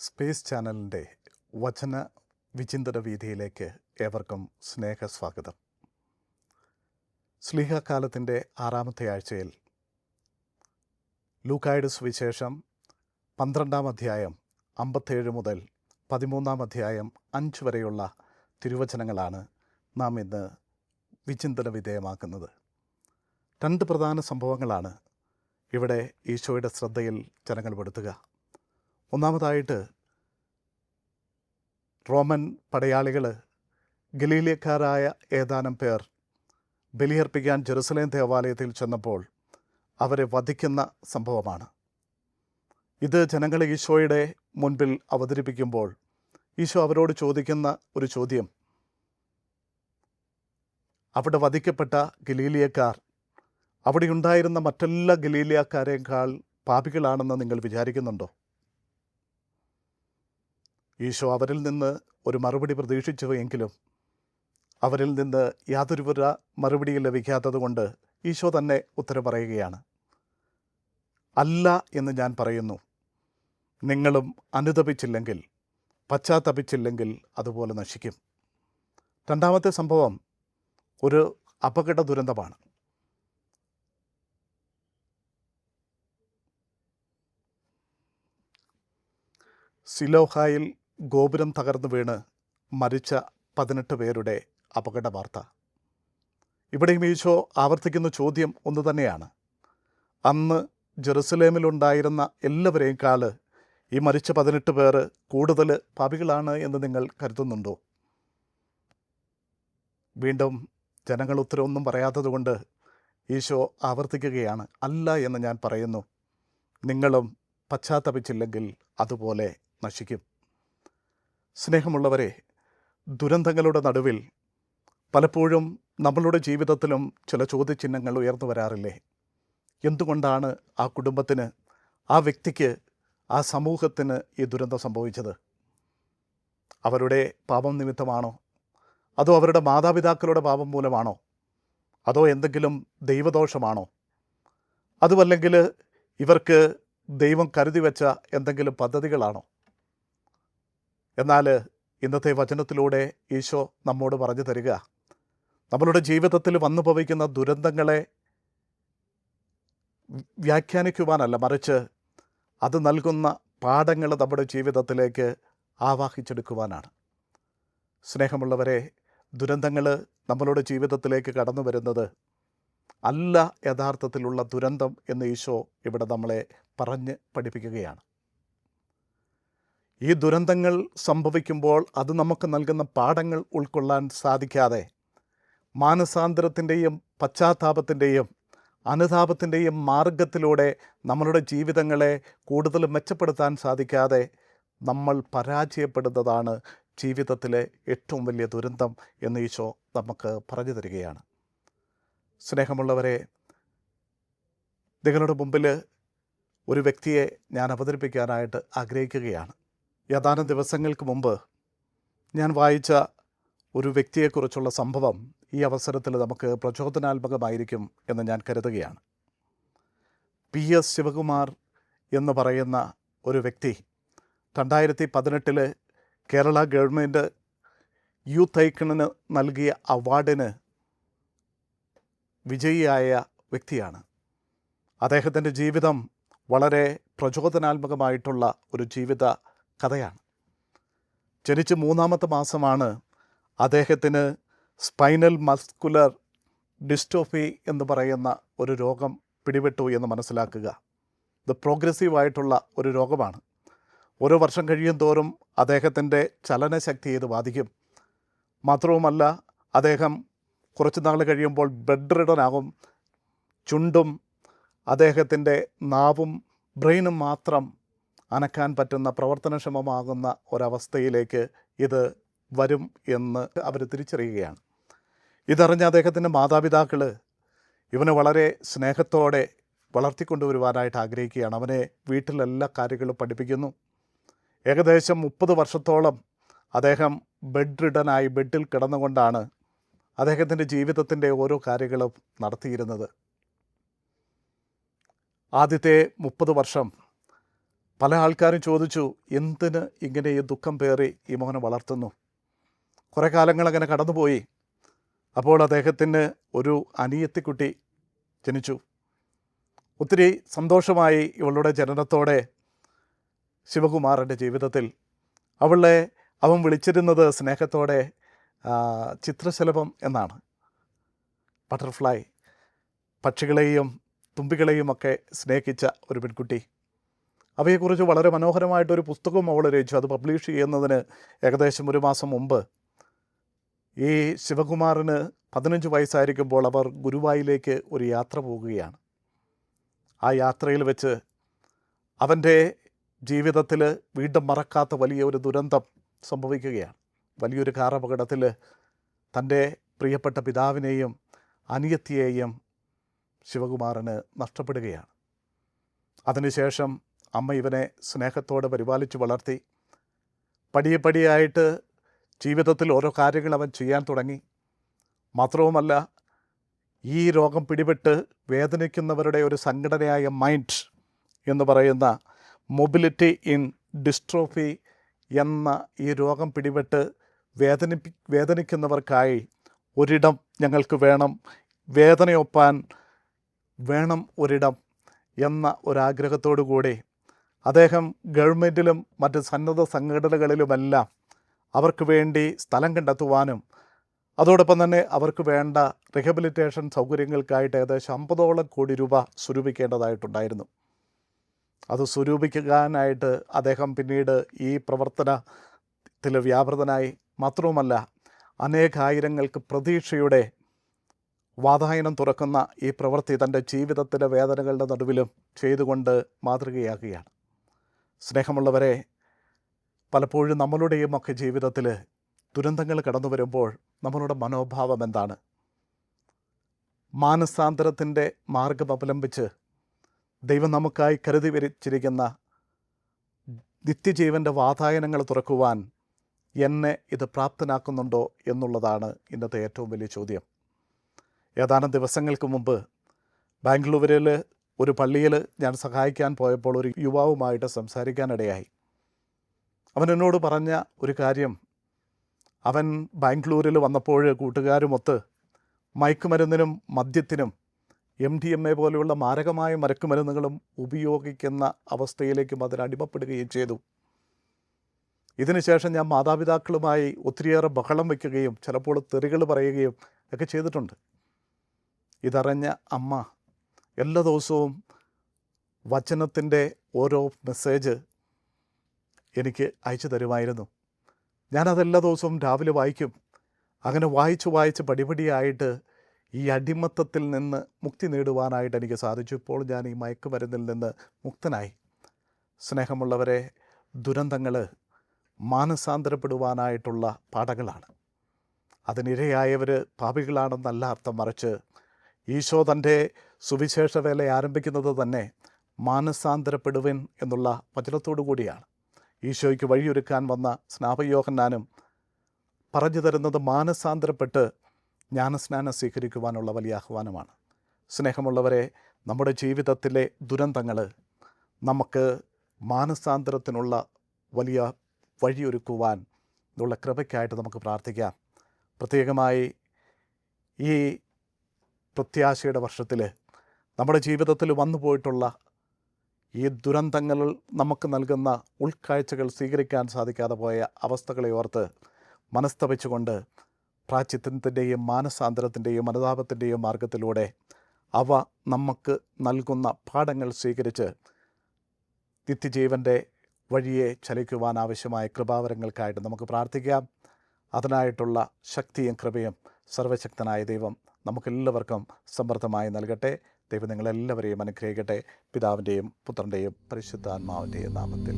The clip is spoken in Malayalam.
സ്പേസ് ചാനലിൻ്റെ വചന വിചിന്തന വീതിയിലേക്ക് ഏവർക്കും സ്നേഹസ്വാഗതം. ശ്ലീഹക്കാലത്തിൻ്റെ 6-ാമത്തെ ആഴ്ചയിൽ ലൂക്കായുടെ സുവിശേഷം 12-ാം അധ്യായം 57 മുതൽ 13-ാം അധ്യായം 5 വരെയുള്ള തിരുവചനങ്ങളാണ് നാം ഇന്ന് വിചിന്തന വിധേയമാക്കുന്നത്. 2 പ്രധാന സംഭവങ്ങളാണ് ഇവിടെ ഈശോയുടെ ശ്രദ്ധയിൽ ജനങ്ങൾ പെടുത്തുക. ഒന്നാമതായിട്ട്, റോമൻ പടയാളികൾ ഗലീലക്കാരായ ഏതാനും പേർ ബലിയർപ്പിക്കാൻ ജെറുസലേം ദേവാലയത്തിൽ ചെന്നപ്പോൾ അവരെ വധിക്കുന്ന സംഭവമാണ്. ഇത് ജനങ്ങൾ ഈശോയുടെ മുൻപിൽ അവതരിപ്പിക്കുമ്പോൾ ഈശോ അവരോട് ചോദിക്കുന്ന ഒരു ചോദ്യം, അവിടെ വധിക്കപ്പെട്ട ഗലീലിയക്കാർ അവിടെ ഉണ്ടായിരുന്ന മറ്റെല്ലാ ഗലീലിയക്കാരേക്കാൾ പാപികളാണെന്ന് നിങ്ങൾ വിചാരിക്കുന്നുണ്ടോ? ഈശോ അവരിൽ നിന്ന് ഒരു മറുപടി പ്രതീക്ഷിച്ചു എങ്കിലും അവരിൽ നിന്ന് യാതൊരു മറുപടിയും ലഭിക്കാത്തത് കൊണ്ട് ഈശോ തന്നെ ഉത്തരം പറയുകയാണ്. അല്ല എന്ന് ഞാൻ പറയുന്നു, നിങ്ങളും അനുതപിച്ചില്ലെങ്കിൽ, പശ്ചാത്തപിച്ചില്ലെങ്കിൽ അതുപോലെ നശിക്കും. രണ്ടാമത്തെ സംഭവം ഒരു അപകട ദുരന്തമാണ്. സിലോഹായിൽ ഗോപുരം തകർന്നു വീണ് മരിച്ച 18 പേരുടെ അപകട വാർത്ത. ഇവിടെയും ഈശോ ആവർത്തിക്കുന്ന ചോദ്യം ഒന്ന് തന്നെയാണ്. അന്ന് ജെറുസലേമിലുണ്ടായിരുന്ന എല്ലാവരേക്കാൾ ഈ മരിച്ച 18 പേർ കൂടുതൽ പാപികളാണ് എന്ന് നിങ്ങൾ കരുതുന്നുണ്ടോ? വീണ്ടും ജനങ്ങൾ ഉത്തരവൊന്നും പറയാത്തതുകൊണ്ട് ഈശോ ആവർത്തിക്കുകയാണ്, അല്ല എന്ന് ഞാൻ പറയുന്നു, നിങ്ങളും പശ്ചാത്തപിച്ചില്ലെങ്കിൽ അതുപോലെ നശിക്കും. സ്നേഹമുള്ളവരെ, ദുരന്തങ്ങളുടെ നടുവിൽ പലപ്പോഴും നമ്മളുടെ ജീവിതത്തിലും ചില ചോദ്യചിഹ്നങ്ങൾ ഉയർന്നു വരാറില്ലേ? എന്തുകൊണ്ടാണ് ആ കുടുംബത്തിന്, ആ വ്യക്തിക്ക്, ആ സമൂഹത്തിന് ഈ ദുരന്തം സംഭവിച്ചത്? അവരുടെ പാപം നിമിത്തമാണോ? അതോ അവരുടെ മാതാപിതാക്കളുടെ പാപം മൂലമാണോ? അതോ എന്തെങ്കിലും ദൈവദോഷമാണോ? അതുമല്ലെങ്കിൽ ഇവർക്ക് ദൈവം കരുതി വെച്ച എന്തെങ്കിലും പദ്ധതികളാണോ? എന്നാൽ ഇന്നത്തെ വചനത്തിലൂടെ ഈശോ നമ്മോട് പറഞ്ഞു തരിക, നമ്മളുടെ ജീവിതത്തിൽ വന്നു ഭവിക്കുന്ന ദുരന്തങ്ങളെ വ്യാഖ്യാനിക്കുവാനല്ല, മറിച്ച് അത് നൽകുന്ന പാഠങ്ങൾ നമ്മുടെ ജീവിതത്തിലേക്ക് ആവാഹിച്ചെടുക്കുവാനാണ്. സ്നേഹമുള്ളവരെ, ദുരന്തങ്ങൾ നമ്മളുടെ ജീവിതത്തിലേക്ക് കടന്നു വരുന്നത് അല്ല യഥാർത്ഥത്തിലുള്ള ദുരന്തം എന്ന് ഈശോ ഇവിടെ നമ്മളെ പറഞ്ഞ് പഠിപ്പിക്കുകയാണ്. ഈ ദുരന്തങ്ങൾ സംഭവിക്കുമ്പോൾ അത് നമുക്ക് നൽകുന്ന പാഠങ്ങൾ ഉൾക്കൊള്ളാൻ സാധിക്കാതെ, മാനസാന്തരത്തിൻ്റെയും പശ്ചാത്താപത്തിൻ്റെയും അനുതാപത്തിൻ്റെയും മാർഗത്തിലൂടെ നമ്മളുടെ ജീവിതങ്ങളെ കൂടുതൽ മെച്ചപ്പെടുത്താൻ സാധിക്കാതെ നമ്മൾ പരാജയപ്പെടുന്നതാണ് ജീവിതത്തിലെ ഏറ്റവും വലിയ ദുരന്തം എന്ന് ഈശോ നമുക്ക് പറഞ്ഞു തരികയാണ്. സ്നേഹമുള്ളവരെ, നിങ്ങളുടെ മുമ്പിൽ ഒരു വ്യക്തിയെ ഞാൻ അവതരിപ്പിക്കാനായിട്ട് ആഗ്രഹിക്കുകയാണ്. ഏതാനും ദിവസങ്ങൾക്ക് മുമ്പ് ഞാൻ വായിച്ച ഒരു വ്യക്തിയെക്കുറിച്ചുള്ള സംഭവം ഈ അവസരത്തിൽ നമുക്ക് പ്രചോദനാത്മകമായിരിക്കും എന്ന് ഞാൻ കരുതുകയാണ്. PS ശിവകുമാർ എന്ന് പറയുന്ന ഒരു വ്യക്തി 2018 കേരള ഗവൺമെൻറ് യൂത്ത് ഐക്കണിന് നൽകിയ അവാർഡിന് വിജയിയായ വ്യക്തിയാണ്. അദ്ദേഹത്തിൻ്റെ ജീവിതം വളരെ പ്രചോദനാത്മകമായിട്ടുള്ള ഒരു ജീവിത കഥയാണ്. ജനിച്ച് 3-ാമത്തെ മാസമാണ് അദ്ദേഹത്തിന് സ്പൈനൽ മസ്കുലർ ഡിസ്ട്രോഫി എന്ന് പറയുന്ന ഒരു രോഗം പിടിപെട്ടു എന്ന് മനസ്സിലാക്കുക. ഇത് പ്രോഗ്രസീവായിട്ടുള്ള ഒരു രോഗമാണ്. ഓരോ വർഷം കഴിയും തോറും അദ്ദേഹത്തിൻ്റെ ചലനശക്തിയെ ഇത് ബാധിക്കും. മാത്രവുമല്ല, അദ്ദേഹം കുറച്ച് നാൾ കഴിയുമ്പോൾ ബെഡ് റിഡനാകും. ചുണ്ടും അദ്ദേഹത്തിൻ്റെ നാവും ബ്രെയിനും മാത്രം അനക്കാൻ പറ്റുന്ന പ്രവർത്തനക്ഷമമാകുന്ന ഒരവസ്ഥയിലേക്ക് ഇത് വരും എന്ന് അവർ തിരിച്ചറിയുകയാണ്. ഇതറിഞ്ഞ അദ്ദേഹത്തിൻ്റെ മാതാപിതാക്കൾ ഇവനെ വളരെ സ്നേഹത്തോടെ വളർത്തിക്കൊണ്ടുവരുവാനായിട്ട് ആഗ്രഹിക്കുകയാണ്. അവനെ വീട്ടിലെല്ലാ കാര്യങ്ങളും പഠിപ്പിക്കുന്നു. ഏകദേശം 30 വർഷത്തോളം അദ്ദേഹം ബെഡ് റിഡനായി ബെഡിൽ കിടന്നുകൊണ്ടാണ് അദ്ദേഹത്തിൻ്റെ ജീവിതത്തിൻ്റെ ഓരോ കാര്യങ്ങളും നടത്തിയിരുന്നത്. ആദ്യത്തെ 30 വർഷം പല ആൾക്കാരും ചോദിച്ചു, എന്തിന് ഇങ്ങനെ ഈ ദുഃഖം പേറി ഈ മോനെ വളർത്തുന്നു? കുറേ കാലങ്ങൾ അങ്ങനെ കടന്നുപോയി. അപ്പോൾ അദ്ദേഹത്തിന് ഒരു അനിയത്തിക്കുട്ടി ജനിച്ചു. ഒത്തിരി സന്തോഷമായി ഇവളുടെ ജനനത്തോടെ ശിവകുമാറിൻ്റെ ജീവിതത്തിൽ. അവൻ വിളിച്ചിരുന്നത് സ്നേഹത്തോടെ ചിത്രശലഭം എന്നാണ്. ബട്ടർഫ്ലൈ, പക്ഷികളെയും തുമ്പികളെയും ഒക്കെ സ്നേഹിച്ച ഒരു പെൺകുട്ടി. അവയെക്കുറിച്ച് വളരെ മനോഹരമായിട്ടൊരു പുസ്തകവും അവൾ രചിച്ചു. അത് പബ്ലിഷ് ചെയ്യുന്നതിന് ഏകദേശം 1 മാസം മുമ്പ് ഈ ശിവകുമാറിന് 15 വയസ്സായിരിക്കുമ്പോൾ അവർ ഗുരുവായൂരിലേക്ക് ഒരു യാത്ര പോകുകയാണ്. ആ യാത്രയിൽ വെച്ച് അവൻ്റെ ജീവിതത്തിൽ വീണ്ടും മറക്കാത്ത വലിയ ഒരു ദുരന്തം സംഭവിക്കുകയാണ്. വലിയൊരു കാർ അപകടത്തിൽ തൻ്റെ പ്രിയപ്പെട്ട പിതാവിനെയും അനിയത്തിയെയും ശിവകുമാറിന് നഷ്ടപ്പെടുകയാണ്. അതിനുശേഷം അമ്മ ഇവനെ സ്നേഹത്തോടെ പരിപാലിച്ച് വളർത്തി. പടിയായിട്ട് ജീവിതത്തിൽ ഓരോ കാര്യങ്ങൾ അവൻ ചെയ്യാൻ തുടങ്ങി. മാത്രവുമല്ല, ഈ രോഗം പിടിപെട്ട് വേദനിക്കുന്നവരുടെ ഒരു സംഘടനയായ മൈൻഡ് എന്ന് പറയുന്ന മൊബിലിറ്റി ഇൻ ഡിസ്ട്രോഫി എന്ന ഈ രോഗം പിടിപെട്ട് വേദനിക്കുന്നവർക്കായി ഒരിടം ഞങ്ങൾക്ക് വേണം, വേദനയൊപ്പാൻ വേണം ഒരിടം എന്ന ഒരാഗ്രഹത്തോടു കൂടി അദ്ദേഹം ഗവൺമെൻറ്റിലും മറ്റ് സന്നദ്ധ സംഘടനകളിലുമെല്ലാം അവർക്ക് വേണ്ടി സ്ഥലം കണ്ടെത്തുവാനും അതോടൊപ്പം തന്നെ അവർക്ക് വേണ്ട റിഹബിലിറ്റേഷൻ സൗകര്യങ്ങൾക്കായിട്ട് ഏകദേശം 50ഓളം കോടി രൂപ സ്വരൂപിക്കേണ്ടതായിട്ടുണ്ടായിരുന്നു. അത് സ്വരൂപിക്കാനായിട്ട് അദ്ദേഹം പിന്നീട് ഈ പ്രവർത്തനത്തിൽ വ്യാപൃതനായി. മാത്രവുമല്ല, അനേകായിരങ്ങൾക്ക് പ്രതീക്ഷയുടെ വാതായനം തുറക്കുന്ന ഈ പ്രവൃത്തി തൻ്റെ ജീവിതത്തിലെ വേദനകളുടെ നടുവിലും ചെയ്തുകൊണ്ട് മാതൃകയാക്കുകയാണ്. സ്നേഹമുള്ളവരെ, പലപ്പോഴും നമ്മളുടെയും ഒക്കെ ജീവിതത്തിൽ ദുരന്തങ്ങൾ കടന്നു വരുമ്പോൾ നമ്മളുടെ മനോഭാവം എന്താണ്? മാനസാന്തരത്തിൻ്റെ മാർഗം അവലംബിച്ച് ദൈവം നമുക്കായി കരുതി വച്ചിരിക്കുന്ന നിത്യജീവൻ്റെ വാതായനങ്ങൾ തുറക്കുവാൻ എന്നെ ഇത് പ്രാപ്തനാക്കുന്നുണ്ടോ എന്നുള്ളതാണ് ഇന്നത്തെ ഏറ്റവും വലിയ ചോദ്യം. ഏതാനും ദിവസങ്ങൾക്ക് മുമ്പ് ബാംഗ്ലൂരിൽ ഒരു പള്ളിയിൽ ഞാൻ സഹായിക്കാൻ പോയപ്പോൾ ഒരു യുവാവുമായിട്ട് സംസാരിക്കാനിടയായി. അവൻ എന്നോട് പറഞ്ഞ ഒരു കാര്യം, അവൻ ബാംഗ്ലൂരിൽ വന്നപ്പോൾ കൂട്ടുകാരുമൊത്ത് മയക്കുമരുന്നിനും മദ്യത്തിനും MDMA പോലെയുള്ള മാരകമായ മയക്കുമരുന്നുകളും ഉപയോഗിക്കുന്ന അവസ്ഥയിലേക്കും അതിനടിമപ്പെടുകയും ചെയ്തു. ഇതിനുശേഷം ഞാൻ മാതാപിതാക്കളുമായി ഒത്തിരിയേറെ ബഹളം വയ്ക്കുകയും ചിലപ്പോൾ തെറികൾ പറയുകയും ഒക്കെ ചെയ്തിട്ടുണ്ട്. ഇതറിഞ്ഞ അമ്മ എല്ലാ ദിവസവും വചനത്തിൻ്റെ ഓരോ മെസ്സേജ് എനിക്ക് അയച്ചു തരുമായിരുന്നു. ഞാനതെല്ലാ ദിവസവും രാവിലെ വായിക്കും. അങ്ങനെ വായിച്ച് പടിപടിയായിട്ട് ഈ അടിമത്തത്തിൽ നിന്ന് മുക്തി നേടുവാനായിട്ട് എനിക്ക് സാധിച്ചു. ഇപ്പോൾ ഞാൻ ഈ മയക്കുമരുന്നിൽ നിന്ന് മുക്തനായി. സ്നേഹമുള്ളവരെ, ദുരന്തങ്ങൾ മാനസാന്തരപ്പെടുവാനായിട്ടുള്ള പാഠങ്ങളാണ്. അതിനിരയായവർ പാപികളാണെന്നല്ല അർത്ഥം, മറിച്ച് ഈശോ തൻ്റെ സുവിശേഷ വേല ആരംഭിക്കുന്നത് തന്നെ മാനസാന്തരപ്പെടുവിൻ എന്നുള്ള വചനത്തോടു കൂടിയാണ്. ഈശോയ്ക്ക് വഴിയൊരുക്കാൻ വന്ന സ്നാപകയോഹന്നാനും പറഞ്ഞു തരുന്നത് മാനസാന്തരപ്പെട്ട് ജ്ഞാനസ്നാനം സ്വീകരിക്കുവാനുള്ള വലിയ ആഹ്വാനമാണ്. സ്നേഹമുള്ളവരെ, നമ്മുടെ ജീവിതത്തിലെ ദുരന്തങ്ങൾ നമുക്ക് മാനസാന്തരത്തിനുള്ള വലിയ വഴിയൊരുക്കുവാൻ ഉള്ള കൃപയ്ക്കായിട്ട് നമുക്ക് പ്രാർത്ഥിക്കാം. പ്രത്യേകമായി ഈ പ്രത്യാശയുടെ വർഷത്തിൽ നമ്മുടെ ജീവിതത്തിൽ വന്നു പോയിട്ടുള്ള ഈ ദുരന്തങ്ങൾ നമുക്ക് നൽകുന്ന ഉൾക്കാഴ്ചകൾ സ്വീകരിക്കാൻ സാധിക്കാതെ പോയ അവസ്ഥകളെ ഓർത്ത് മനസ്തപിച്ചുകൊണ്ട് പ്രായശ്ചിത്തത്തിൻ്റെയും മാനസാന്തരത്തിൻ്റെയും അനുതാപത്തിൻ്റെയും മാർഗത്തിലൂടെ അവ നമുക്ക് നൽകുന്ന പാഠങ്ങൾ സ്വീകരിച്ച് നിത്യജീവൻ്റെ വഴിയെ ചലിക്കുവാൻ ആവശ്യമായ കൃപാവരങ്ങൾക്കായിട്ട് നമുക്ക് പ്രാർത്ഥിക്കാം. അതിനായിട്ടുള്ള ശക്തിയും കൃപയും സർവശക്തനായ ദൈവം നമുക്കെല്ലാവർക്കും സമൃദ്ധമായി നൽകട്ടെ. ദൈവം നിങ്ങളെല്ലാവരെയും അനുഗ്രഹിക്കട്ടെ. പിതാവിൻ്റെയും പുത്രൻ്റെയും പരിശുദ്ധാത്മാവിൻ്റെയും നാമത്തിൽ.